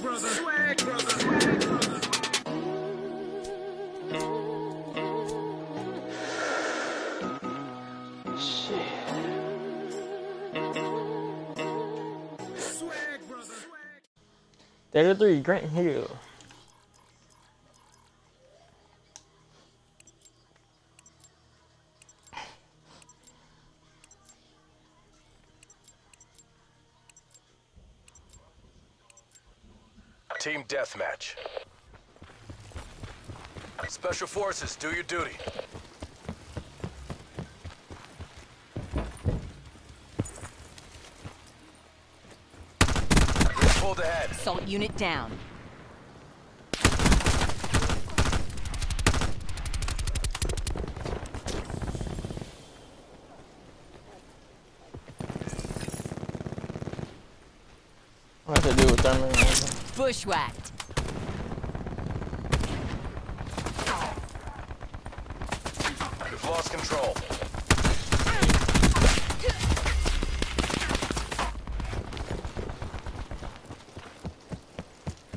brother. Swag, brother. Swag, brother. Shit. Swag, brother. 33 Grant Hill. Team deathmatch. Special Forces, do your duty. We pulled ahead. Assault unit down. What does that do with thermal? Bushwhacked. We've lost control.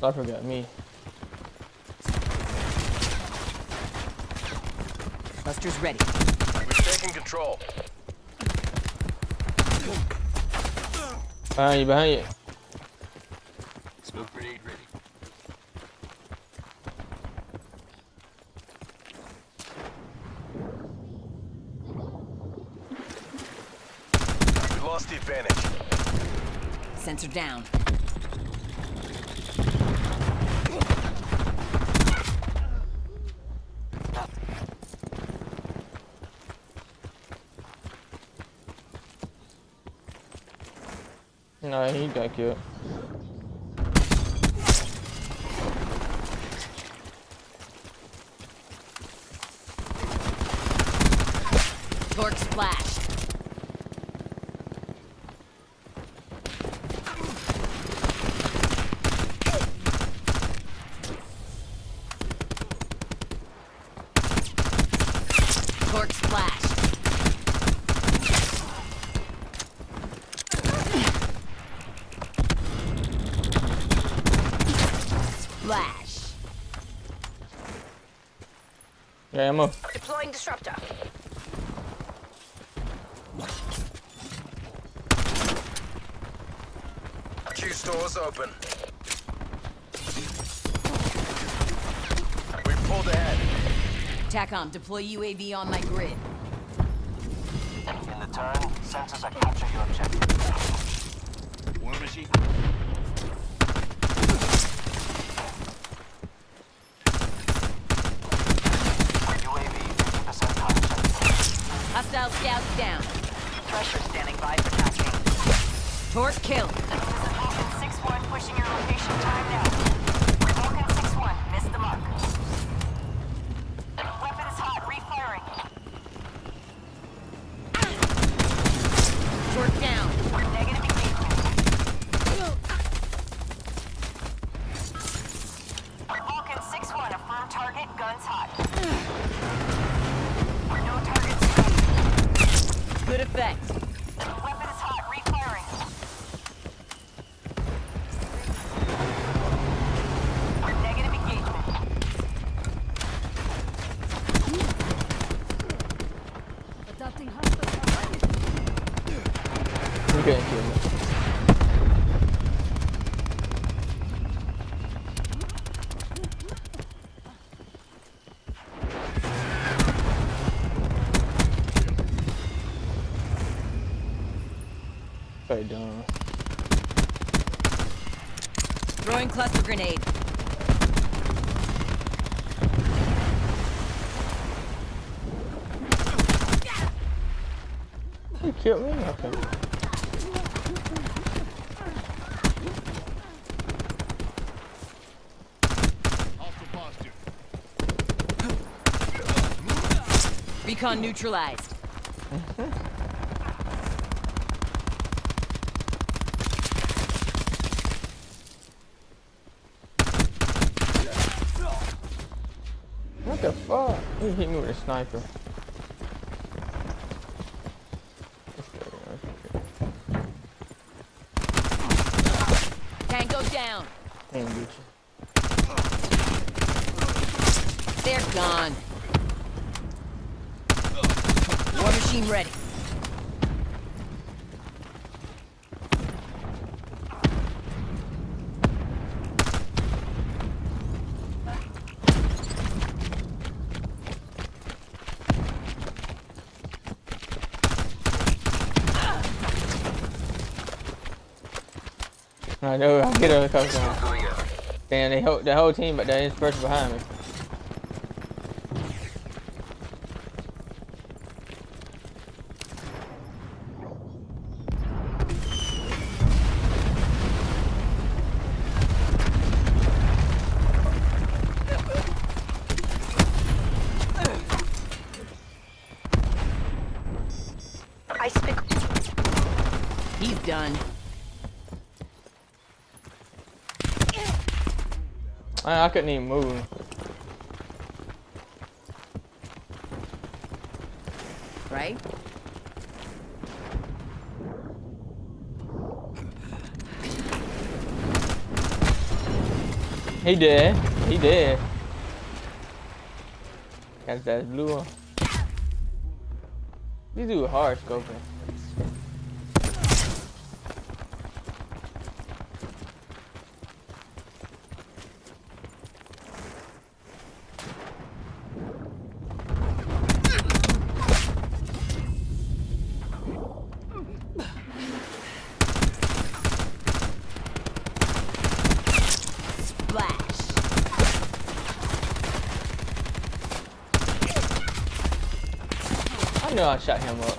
I forgot me. Buster's ready. We've taken control. Behind you, behind you. Smoke grenade ready. We lost the advantage. Sensor down. No, he got killed. Torque splash. Torque splash. Splash. Yeah, ammo. Deploying disruptor. Q stores open. We pulled ahead. TACOM, deploy UAV on my grid. In the turn, sensors are capture your objective. War machine. UAV 50% contact. Hostile scouts down. Pressure standing by for tasking. Torque kill. This is Vulcan 6-1 pushing your location time now. Vulcan 6-1, missed the mark. Weapons hot, refiring. Torque down. Negative engagement. Vulcan 6-1, a firm target, guns hot. No targets. Good effect. Weapons hot, refiring. Negative engagement. Adopting hostile target. You couldn't kill me. Very dumb. Throwing cluster grenade. You killed me? Okay. Recon neutralized. What the fuck? He hit me with a sniper. Tango down. Can't get you. They're gone. War machine ready. I know, I'll get a couple Smoke times. going out. Damn, the whole team, but there is person behind me. I speak. He's done. I couldn't even move. Right? He did. He did. That's that blue one. These dudes hard scoping. Splash. I know I shot him up.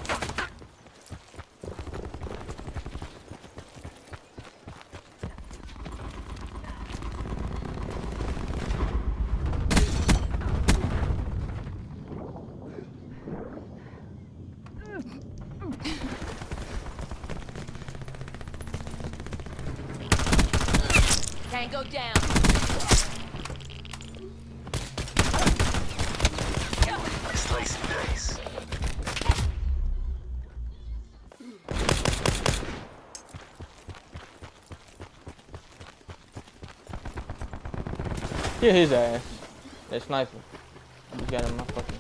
Tango down. Slice and dice. Kill his ass. That sniper. I just got him in my fucking.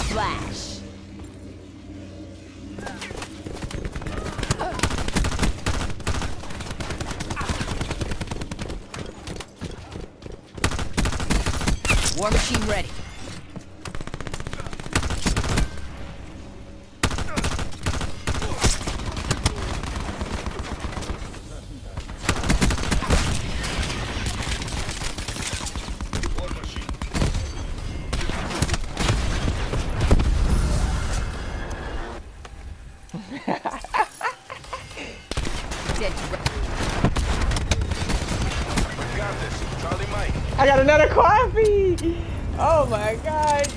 Splash. War machine ready. Dead to We got this. Charlie Mike. I got another coffee! Oh my god!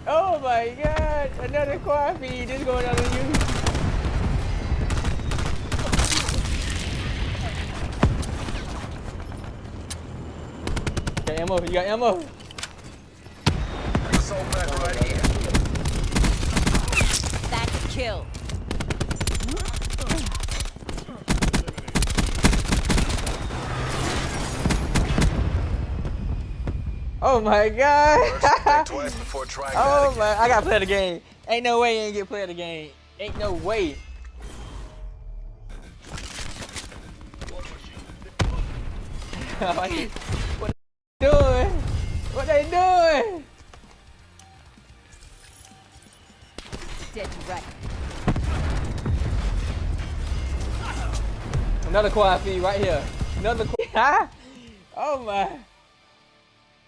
Oh my god! Another coffee! This is going on to you. Got ammo? You got ammo? Assault back right here. That's a kill. Oh my god! First, think twice before trying that Oh again. my! I gotta play the game. Ain't no way you ain't get play the game. Ain't no way. What they doing? What they doing? Dead to right. Another quad feed right here. Another quad. Oh my.